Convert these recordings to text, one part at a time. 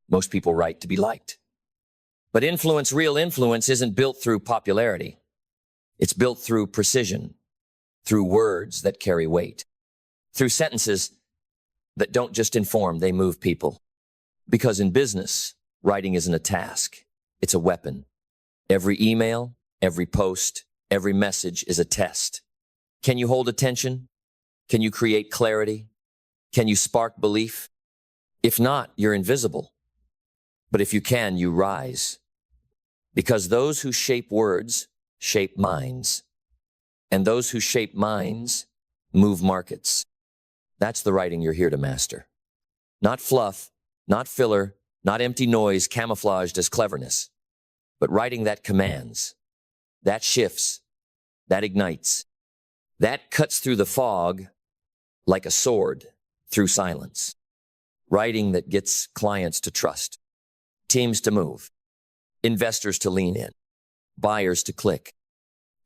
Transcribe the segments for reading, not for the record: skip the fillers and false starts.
Most people write to be liked. But influence, real influence, isn't built through popularity. It's built through precision, through words that carry weight, through sentences that don't just inform, they move people. Because in business, writing isn't a task, it's a weapon. Every email, every post, every message is a test. Can you hold attention? Can you create clarity? Can you spark belief? If not, you're invisible. But if you can, you rise. Because those who shape words shape minds. And those who shape minds move markets. That's the writing you're here to master. Not fluff, not filler, not empty noise camouflaged as cleverness, but writing that commands, that shifts, that ignites, that cuts through the fog like a sword through silence. Writing that gets clients to trust, teams to move, investors to lean in, buyers to click,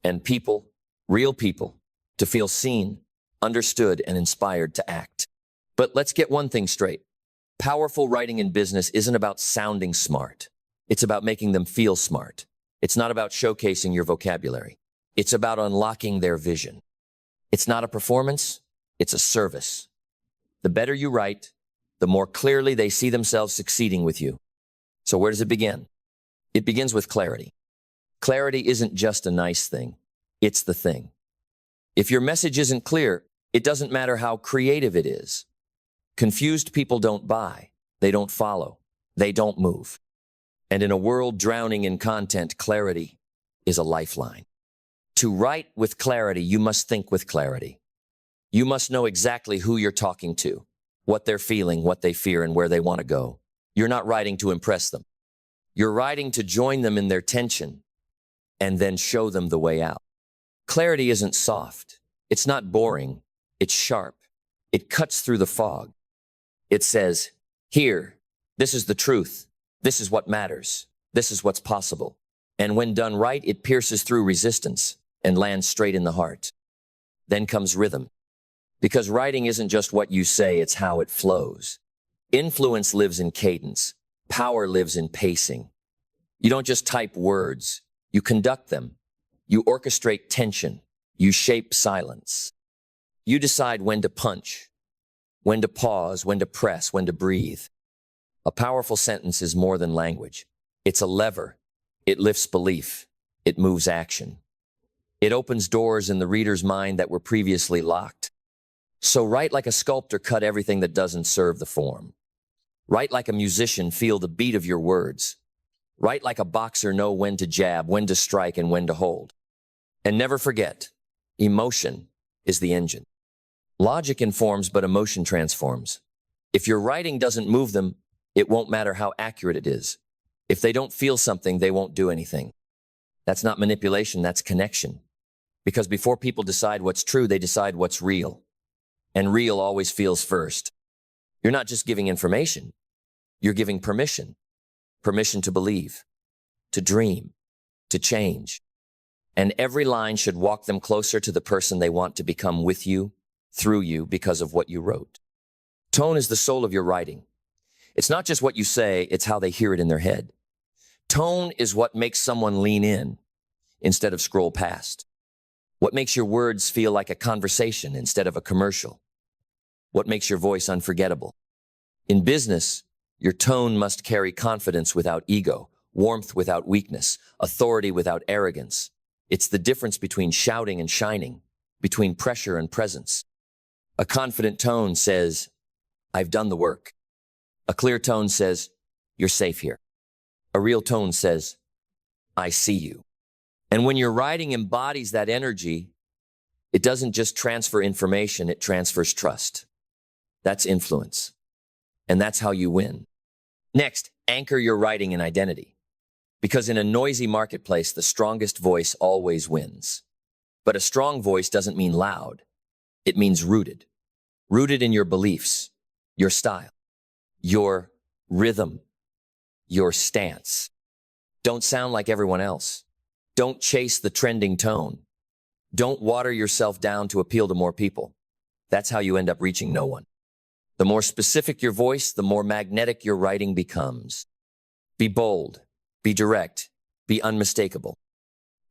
and people, real people, to feel seen, understood, and inspired to act. But let's get one thing straight. Powerful writing in business isn't about sounding smart. It's about making them feel smart. It's not about showcasing your vocabulary. It's about unlocking their vision. It's not a performance, it's a service. The better you write, the more clearly they see themselves succeeding with you. So where does it begin? It begins with clarity. Clarity isn't just a nice thing, it's the thing. If your message isn't clear, it doesn't matter how creative it is. Confused people don't buy, they don't follow, they don't move. And in a world drowning in content, clarity is a lifeline. To write with clarity, you must think with clarity. You must know exactly who you're talking to, what they're feeling, what they fear, and where they want to go. You're not writing to impress them. You're writing to join them in their tension and then show them the way out. Clarity isn't soft. It's not boring. It's sharp. It cuts through the fog. It says, here, this is the truth. This is what matters. This is what's possible. And when done right, it pierces through resistance and lands straight in the heart. Then comes rhythm. Because writing isn't just what you say, it's how it flows. Influence lives in cadence. Power lives in pacing. You don't just type words. You conduct them. You orchestrate tension. You shape silence. You decide when to punch, when to pause, when to press, when to breathe. A powerful sentence is more than language. It's a lever. It lifts belief. It moves action. It opens doors in the reader's mind that were previously locked. So write like a sculptor, cut everything that doesn't serve the form. Write like a musician, feel the beat of your words. Write like a boxer, know when to jab, when to strike, and when to hold. And never forget, emotion is the engine. Logic informs, but emotion transforms. If your writing doesn't move them, it won't matter how accurate it is. If they don't feel something, they won't do anything. That's not manipulation, that's connection. Because before people decide what's true, they decide what's real. And real always feels first. You're not just giving information. You're giving permission. Permission to believe, to dream, to change. And every line should walk them closer to the person they want to become with you, through you, because of what you wrote. Tone is the soul of your writing. It's not just what you say, it's how they hear it in their head. Tone is what makes someone lean in instead of scroll past. What makes your words feel like a conversation instead of a commercial? What makes your voice unforgettable? In business, your tone must carry confidence without ego, warmth without weakness, authority without arrogance. It's the difference between shouting and shining, between pressure and presence. A confident tone says, I've done the work. A clear tone says, you're safe here. A real tone says, I see you. And when your writing embodies that energy, it doesn't just transfer information, it transfers trust. That's influence. And that's how you win. Next, anchor your writing in identity. Because in a noisy marketplace, the strongest voice always wins. But a strong voice doesn't mean loud. It means rooted. Rooted in your beliefs, your style, your rhythm, your stance. Don't sound like everyone else. Don't chase the trending tone. Don't water yourself down to appeal to more people. That's how you end up reaching no one. The more specific your voice, the more magnetic your writing becomes. Be bold, be direct, be unmistakable.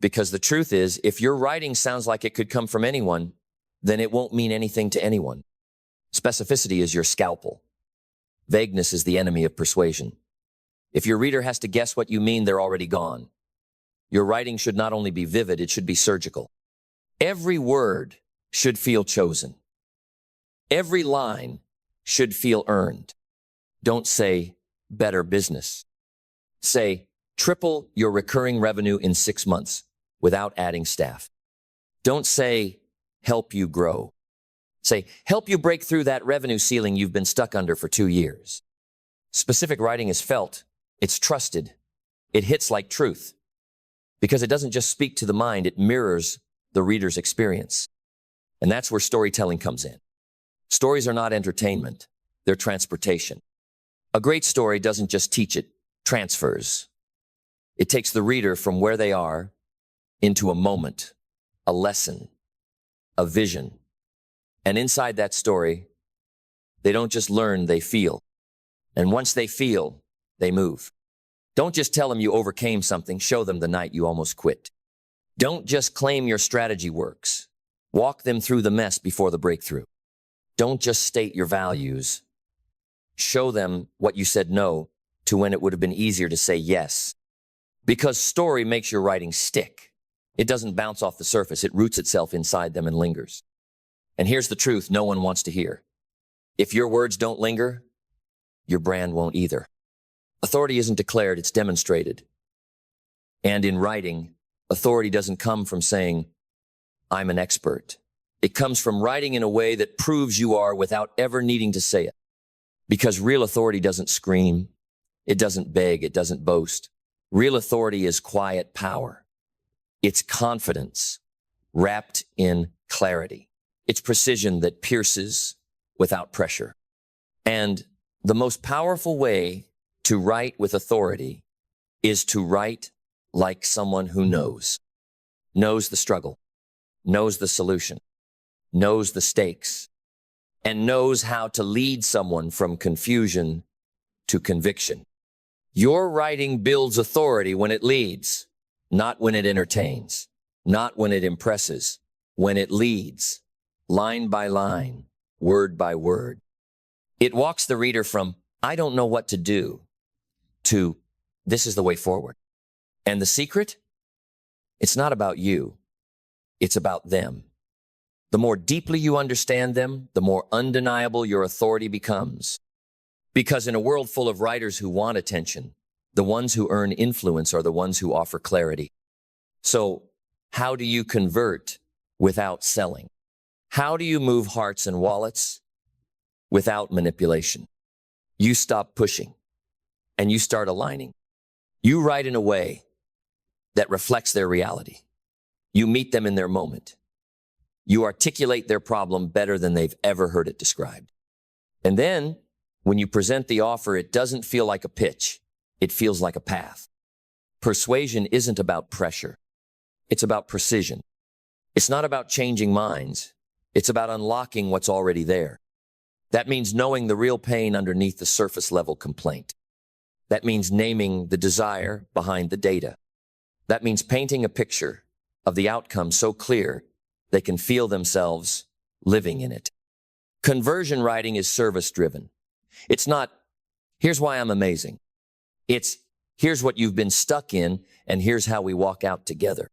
Because the truth is, if your writing sounds like it could come from anyone, then it won't mean anything to anyone. Specificity is your scalpel. Vagueness is the enemy of persuasion. If your reader has to guess what you mean, they're already gone. Your writing should not only be vivid, it should be surgical. Every word should feel chosen. Every line should feel earned. Don't say, better business. Say, triple your recurring revenue in 6 months without adding staff. Don't say, help you grow. Say, help you break through that revenue ceiling you've been stuck under for 2 years. Specific writing is felt. It's trusted. It hits like truth. Because it doesn't just speak to the mind, it mirrors the reader's experience. And that's where storytelling comes in. Stories are not entertainment. They're transportation. A great story doesn't just teach, it transfers. It takes the reader from where they are into a moment, a lesson, a vision. And inside that story, they don't just learn, they feel. And once they feel, they move. Don't just tell them you overcame something, show them the night you almost quit. Don't just claim your strategy works. Walk them through the mess before the breakthrough. Don't just state your values. Show them what you said no to when it would have been easier to say yes. Because story makes your writing stick. It doesn't bounce off the surface. It roots itself inside them and lingers. And here's the truth no one wants to hear. If your words don't linger, your brand won't either. Authority isn't declared, it's demonstrated. And in writing, authority doesn't come from saying, I'm an expert. It comes from writing in a way that proves you are without ever needing to say it. Because real authority doesn't scream, it doesn't beg, it doesn't boast. Real authority is quiet power. It's confidence wrapped in clarity. It's precision that pierces without pressure. And the most powerful way to write with authority is to write like someone who knows the struggle, knows the solution, knows the stakes, and knows how to lead someone from confusion to conviction. Your writing builds authority when it leads, not when it entertains, not when it impresses, when it leads, line by line, word by word. It walks the reader from, I don't know what to do, to, this is the way forward. And the secret? It's not about you. It's about them. The more deeply you understand them, the more undeniable your authority becomes. Because in a world full of writers who want attention, the ones who earn influence are the ones who offer clarity. So, how do you convert without selling? How do you move hearts and wallets without manipulation? You stop pushing and you start aligning. You write in a way that reflects their reality. You meet them in their moment. You articulate their problem better than they've ever heard it described. And then, when you present the offer, it doesn't feel like a pitch. It feels like a path. Persuasion isn't about pressure. It's about precision. It's not about changing minds. It's about unlocking what's already there. That means knowing the real pain underneath the surface level complaint. That means naming the desire behind the data. That means painting a picture of the outcome so clear they can feel themselves living in it. Conversion writing is service-driven. It's not, here's why I'm amazing. It's, here's what you've been stuck in, and here's how we walk out together.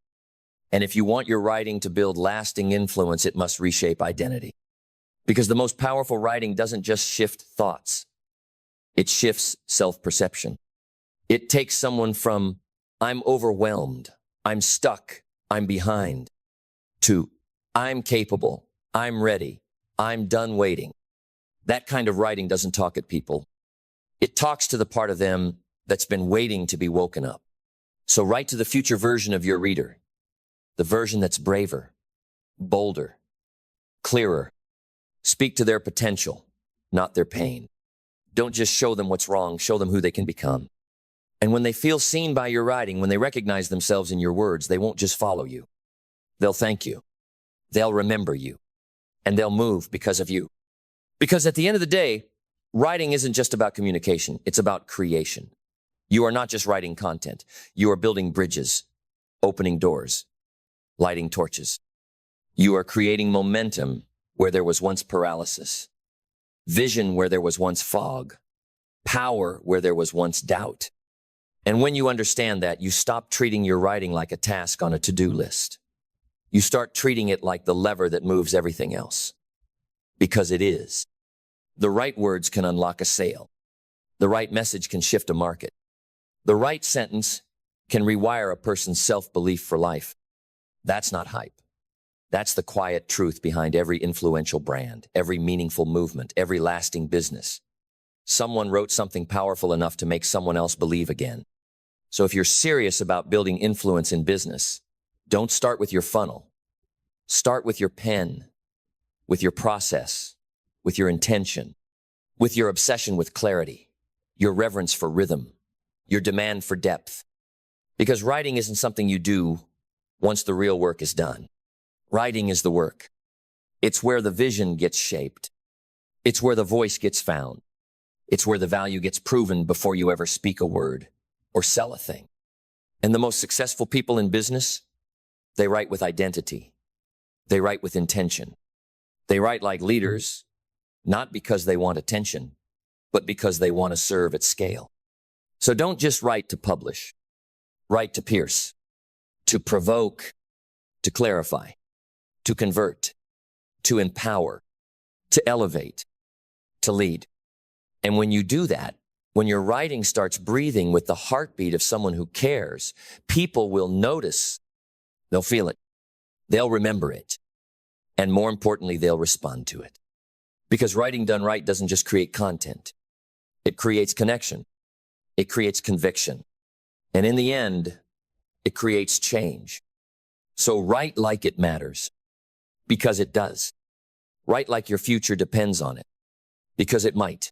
And if you want your writing to build lasting influence, it must reshape identity. Because the most powerful writing doesn't just shift thoughts. It shifts self-perception. It takes someone from, I'm overwhelmed, I'm stuck, I'm behind, to, I'm capable, I'm ready, I'm done waiting. That kind of writing doesn't talk at people. It talks to the part of them that's been waiting to be woken up. So write to the future version of your reader, the version that's braver, bolder, clearer. Speak to their potential, not their pain. Don't just show them what's wrong, show them who they can become. And when they feel seen by your writing, when they recognize themselves in your words, they won't just follow you. They'll thank you. They'll remember you. And they'll move because of you. Because at the end of the day, writing isn't just about communication. It's about creation. You are not just writing content. You are building bridges, opening doors, lighting torches. You are creating momentum where there was once paralysis, vision where there was once fog, power where there was once doubt. And when you understand that, you stop treating your writing like a task on a to-do list. You start treating it like the lever that moves everything else. Because it is. The right words can unlock a sale. The right message can shift a market. The right sentence can rewire a person's self-belief for life. That's not hype. That's the quiet truth behind every influential brand, every meaningful movement, every lasting business. Someone wrote something powerful enough to make someone else believe again. So if you're serious about building influence in business, don't start with your funnel. Start with your pen, with your process, with your intention, with your obsession with clarity, your reverence for rhythm, your demand for depth. Because writing isn't something you do once the real work is done. Writing is the work. It's where the vision gets shaped. It's where the voice gets found. It's where the value gets proven before you ever speak a word or sell a thing. And the most successful people in business, they write with identity. They write with intention. They write like leaders, not because they want attention, but because they want to serve at scale. So don't just write to publish. Write to pierce, to provoke, to clarify, to convert, to empower, to elevate, to lead. And when you do that, when your writing starts breathing with the heartbeat of someone who cares, people will notice. They'll feel it. They'll remember it. And more importantly, they'll respond to it. Because writing done right doesn't just create content. It creates connection. It creates conviction. And in the end, it creates change. So write like it matters. Because it does. Write like your future depends on it. Because it might.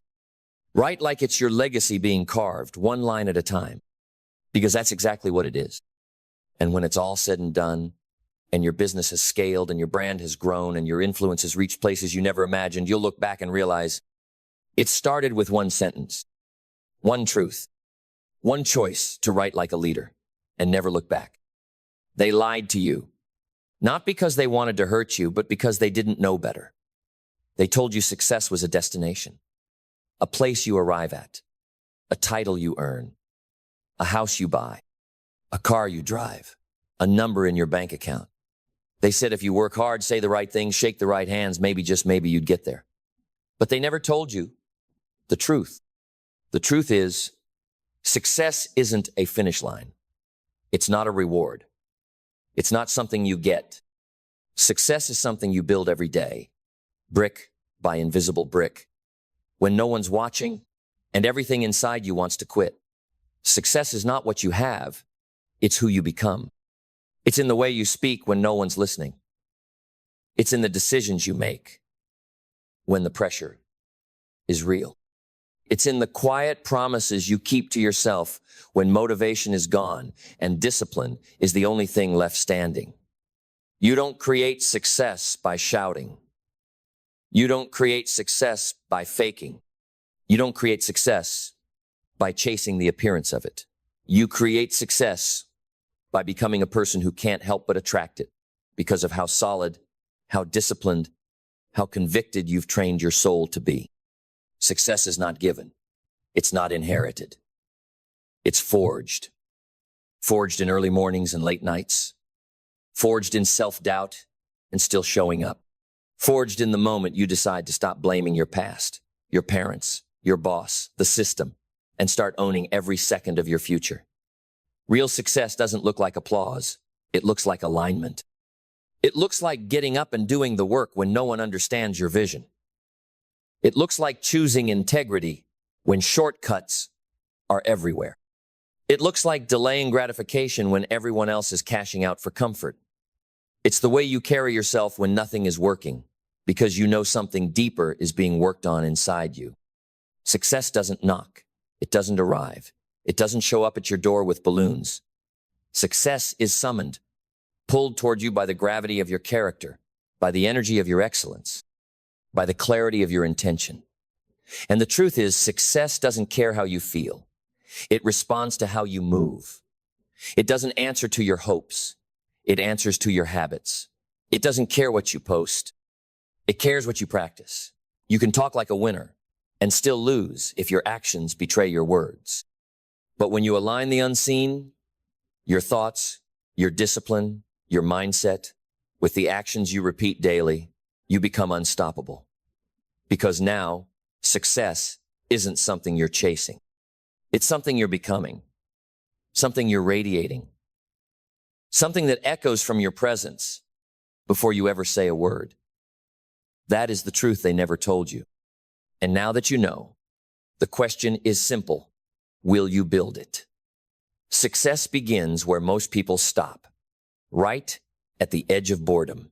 Write like it's your legacy being carved, one line at a time. Because that's exactly what it is. And when it's all said and done, and your business has scaled, and your brand has grown, and your influence has reached places you never imagined, you'll look back and realize it started with one sentence, one truth, one choice to write like a leader, and never look back. They lied to you, not because they wanted to hurt you, but because they didn't know better. They told you success was a destination, a place you arrive at, a title you earn, a house you buy, a car you drive, a number in your bank account. They said if you work hard, say the right things, shake the right hands, maybe, just maybe, you'd get there. But they never told you the truth. The truth is, success isn't a finish line. It's not a reward. It's not something you get. Success is something you build every day, brick by invisible brick, when no one's watching and everything inside you wants to quit. Success is not what you have, it's who you become. It's in the way you speak when no one's listening. It's in the decisions you make when the pressure is real. It's in the quiet promises you keep to yourself when motivation is gone and discipline is the only thing left standing. You don't create success by shouting. You don't create success by faking. You don't create success by chasing the appearance of it. You create success by becoming a person who can't help but attract it because of how solid, how disciplined, how convicted you've trained your soul to be. Success is not given. It's not inherited. It's forged. Forged in early mornings and late nights. Forged in self-doubt and still showing up. Forged in the moment you decide to stop blaming your past, your parents, your boss, the system, and start owning every second of your future. Real success doesn't look like applause. It looks like alignment. It looks like getting up and doing the work when no one understands your vision. It looks like choosing integrity when shortcuts are everywhere. It looks like delaying gratification when everyone else is cashing out for comfort. It's the way you carry yourself when nothing is working, because you know something deeper is being worked on inside you. Success doesn't knock. It doesn't arrive. It doesn't show up at your door with balloons. Success is summoned, pulled toward you by the gravity of your character, by the energy of your excellence. by the clarity of your intention. And the truth is, success doesn't care how you feel. It responds to how you move. It doesn't answer to your hopes. It answers to your habits. It doesn't care what you post. It cares what you practice. You can talk like a winner and still lose if your actions betray your words. But when you align the unseen, your thoughts, your discipline, your mindset, with the actions you repeat daily, you become unstoppable. Because now, success isn't something you're chasing. It's something you're becoming, something you're radiating, something that echoes from your presence before you ever say a word. That is the truth they never told you. And now that you know, the question is simple. Will you build it? Success begins where most people stop, right at the edge of boredom,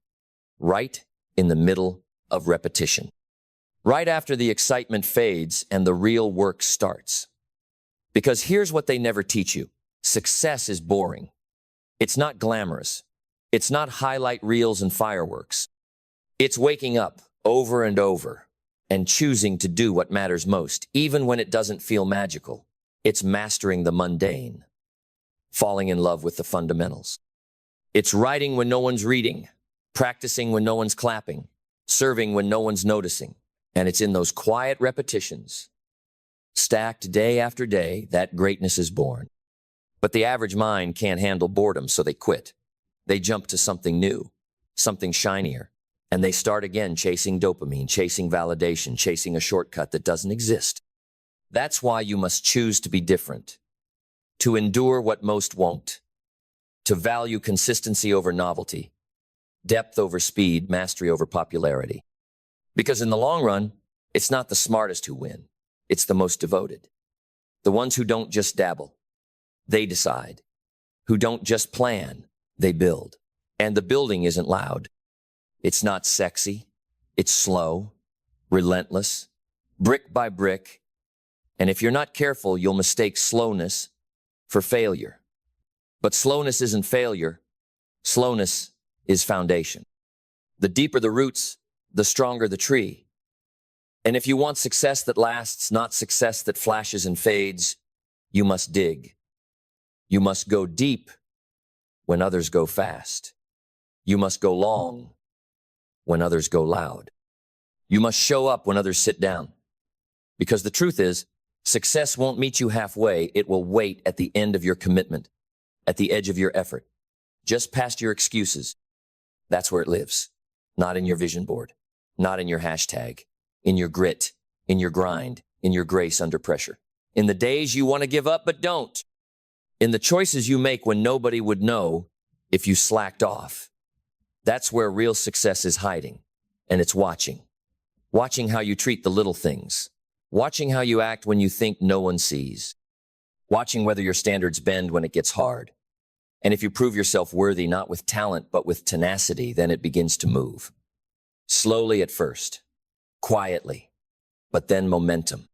right in the middle of repetition, right after the excitement fades and the real work starts. Because here's what they never teach you. Success is boring. It's not glamorous. It's not highlight reels and fireworks. It's waking up over and over and choosing to do what matters most, even when it doesn't feel magical. It's mastering the mundane, falling in love with the fundamentals. It's writing when no one's reading, practicing when no one's clapping, serving when no one's noticing. And it's in those quiet repetitions, stacked day after day, that greatness is born. But the average mind can't handle boredom, so they quit. They jump to something new, something shinier, and they start again chasing dopamine, chasing validation, chasing a shortcut that doesn't exist. That's why you must choose to be different, to endure what most won't, to value consistency over novelty, depth over speed, mastery over popularity. Because in the long run, it's not the smartest who win. It's the most devoted. The ones who don't just dabble, they decide. Who don't just plan, they build. And the building isn't loud. It's not sexy. It's slow, relentless, brick by brick. And if you're not careful, you'll mistake slowness for failure. But slowness isn't failure. Slowness is foundation. The deeper the roots, the stronger the tree. And if you want success that lasts, not success that flashes and fades, you must dig. You must go deep when others go fast. You must go long when others go loud. You must show up when others sit down. Because the truth is, success won't meet you halfway. It will wait at the end of your commitment, at the edge of your effort, just past your excuses. That's where it lives. Not in your vision board, not in your hashtag, in your grit, in your grind, in your grace under pressure. In the days you want to give up but don't. In the choices you make when nobody would know if you slacked off. That's where real success is hiding. And it's watching. Watching how you treat the little things. Watching how you act when you think no one sees. Watching whether your standards bend when it gets hard. And if you prove yourself worthy not with talent but with tenacity, then it begins to move. Slowly at first. Quietly. But then momentum.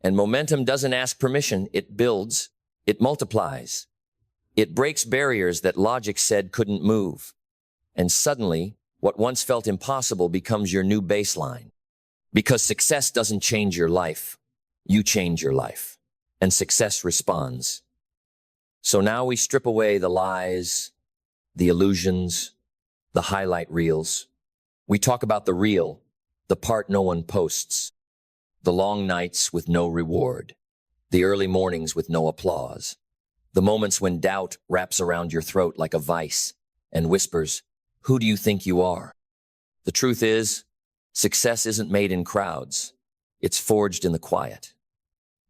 And momentum doesn't ask permission. It builds. It multiplies. It breaks barriers that logic said couldn't move. And suddenly, what once felt impossible becomes your new baseline. Because success doesn't change your life. You change your life. And success responds. So now we strip away the lies, the illusions, the highlight reels. We talk about the real, the part no one posts. The long nights with no reward. The early mornings with no applause. The moments when doubt wraps around your throat like a vice and whispers, "Who do you think you are?" The truth is, success isn't made in crowds. It's forged in the quiet.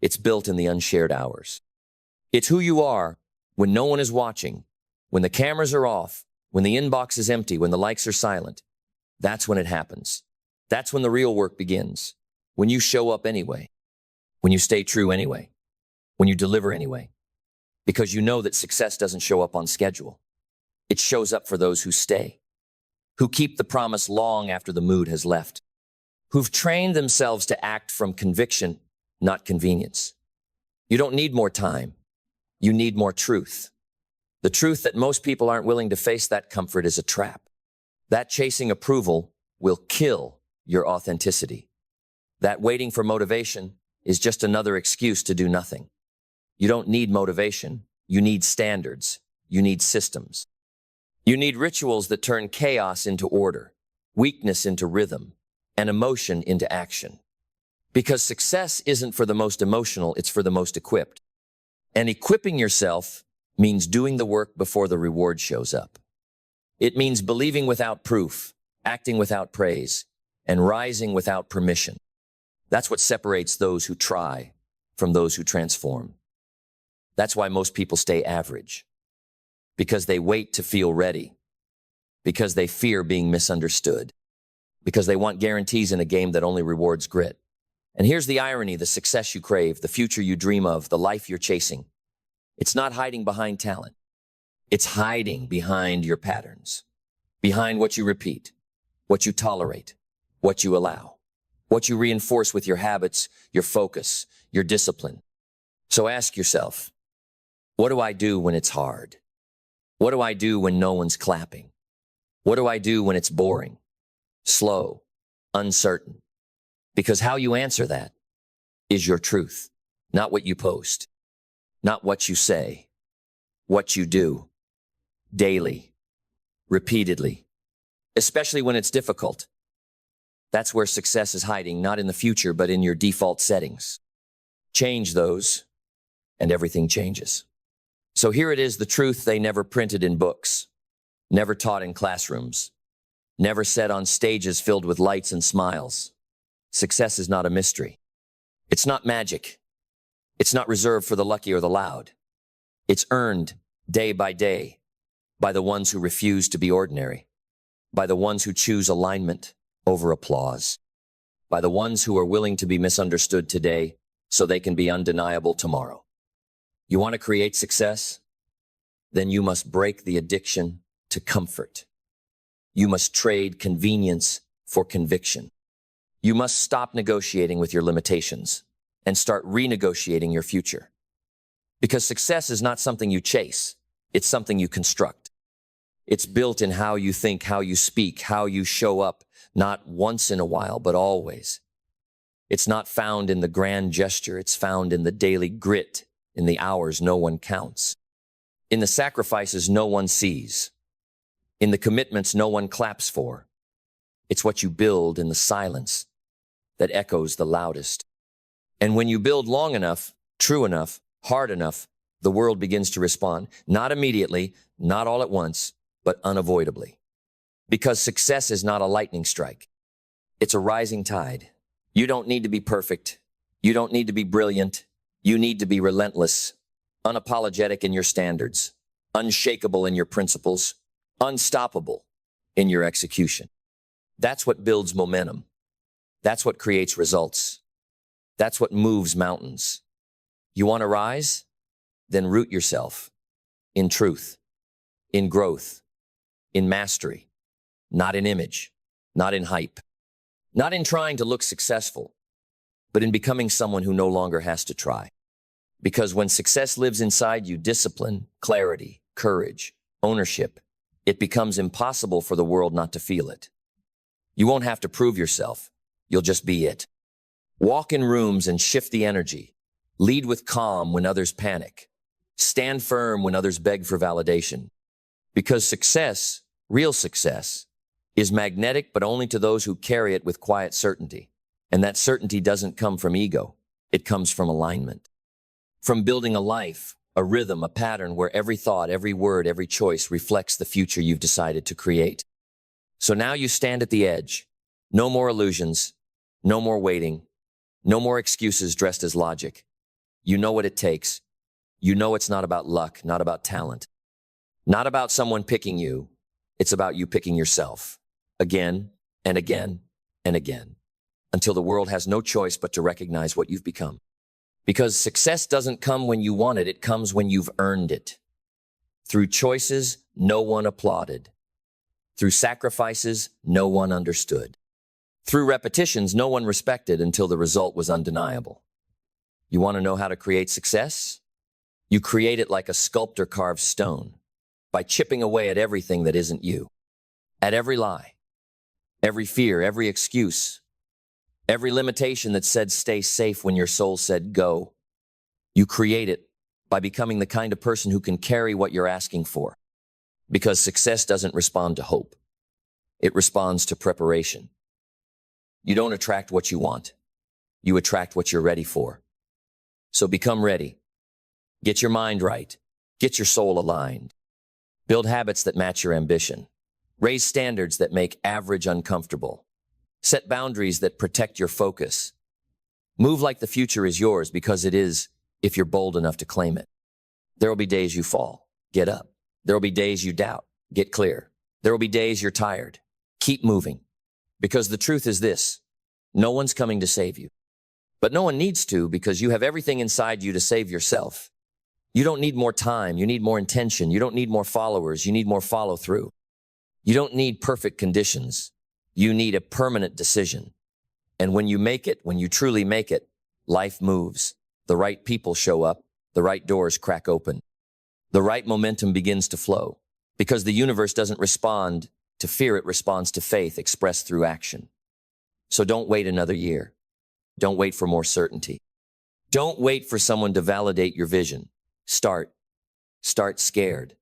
It's built in the unshared hours. It's who you are when no one is watching, when the cameras are off, when the inbox is empty, when the likes are silent. That's when it happens. That's when the real work begins. When you show up anyway. When you stay true anyway. When you deliver anyway. Because you know that success doesn't show up on schedule. It shows up for those who stay. Who keep the promise long after the mood has left. Who've trained themselves to act from conviction, not convenience. You don't need more time. You need more truth. The truth that most people aren't willing to face. That comfort is a trap. That chasing approval will kill your authenticity. That waiting for motivation is just another excuse to do nothing. You don't need motivation. You need standards. You need systems. You need rituals that turn chaos into order, weakness into rhythm, and emotion into action. Because success isn't for the most emotional, it's for the most equipped. And equipping yourself means doing the work before the reward shows up. It means believing without proof, acting without praise, and rising without permission. That's what separates those who try from those who transform. That's why most people stay average. Because they wait to feel ready. Because they fear being misunderstood. Because they want guarantees in a game that only rewards grit. And here's the irony: the success you crave, the future you dream of, the life you're chasing, it's not hiding behind talent. It's hiding behind your patterns, behind what you repeat, what you tolerate, what you allow, what you reinforce with your habits, your focus, your discipline. So ask yourself, what do I do when it's hard? What do I do when no one's clapping? What do I do when it's boring, slow, uncertain? Because how you answer that is your truth, not what you post, not what you say, what you do, daily, repeatedly, especially when it's difficult. That's where success is hiding, not in the future, but in your default settings. Change those, and everything changes. So here it is, the truth they never printed in books, never taught in classrooms, never said on stages filled with lights and smiles. Success is not a mystery. It's not magic. It's not reserved for the lucky or the loud. It's earned day by day by the ones who refuse to be ordinary, by the ones who choose alignment over applause, by the ones who are willing to be misunderstood today so they can be undeniable tomorrow. You want to create success? Then you must break the addiction to comfort. You must trade convenience for conviction. You must stop negotiating with your limitations and start renegotiating your future. Because success is not something you chase. It's something you construct. It's built in how you think, how you speak, how you show up, not once in a while, but always. It's not found in the grand gesture. It's found in the daily grit, in the hours no one counts, in the sacrifices no one sees, in the commitments no one claps for. It's what you build in the silence that echoes the loudest. And when you build long enough, true enough, hard enough, the world begins to respond. Not immediately, not all at once, but unavoidably. Because success is not a lightning strike. It's a rising tide. You don't need to be perfect. You don't need to be brilliant. You need to be relentless, unapologetic in your standards, unshakable in your principles, unstoppable in your execution. That's what builds momentum. That's what creates results. That's what moves mountains. You want to rise? Then root yourself in truth, in growth, in mastery, not in image, not in hype, not in trying to look successful, but in becoming someone who no longer has to try. Because when success lives inside you, discipline, clarity, courage, ownership, it becomes impossible for the world not to feel it. You won't have to prove yourself. You'll just be it. Walk in rooms and shift the energy. Lead with calm when others panic. Stand firm when others beg for validation. Because success, real success, is magnetic, but only to those who carry it with quiet certainty. And that certainty doesn't come from ego. It comes from alignment. From building a life, a rhythm, a pattern where every thought, every word, every choice reflects the future you've decided to create. So now you stand at the edge. No more illusions. No more waiting. No more excuses dressed as logic. You know what it takes. You know it's not about luck, not about talent, not about someone picking you. It's about you picking yourself again and again and again until the world has no choice but to recognize what you've become. Because success doesn't come when you want it. It comes when you've earned it. Through choices no one applauded. Through sacrifices no one understood. Through repetitions no one respected until the result was undeniable. You want to know how to create success? You create it like a sculptor carves stone, by chipping away at everything that isn't you, at every lie, every fear, every excuse, every limitation that said stay safe when your soul said go. You create it by becoming the kind of person who can carry what you're asking for. Because success doesn't respond to hope. It responds to preparation. You don't attract what you want. You attract what you're ready for. So become ready. Get your mind right. Get your soul aligned. Build habits that match your ambition. Raise standards that make average uncomfortable. Set boundaries that protect your focus. Move like the future is yours because it is, if you're bold enough to claim it. There will be days you fall. Get up. There will be days you doubt. Get clear. There will be days you're tired. Keep moving. Because the truth is this: no one's coming to save you. But no one needs to, because you have everything inside you to save yourself. You don't need more time. You need more intention. You don't need more followers. You need more follow through. You don't need perfect conditions. You need a permanent decision. And when you make it, when you truly make it, life moves. The right people show up. The right doors crack open. The right momentum begins to flow. Because the universe doesn't respond to fear, it responds to faith expressed through action. So don't wait another year. Don't wait for more certainty. Don't wait for someone to validate your vision. Start. Start scared.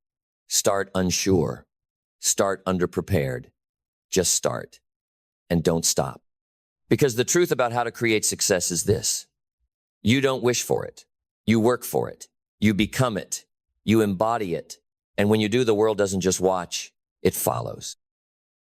Start unsure. Start underprepared. Just start. And don't stop. Because the truth about how to create success is this: you don't wish for it. You work for it. You become it. You embody it. And when you do, the world doesn't just watch, it follows.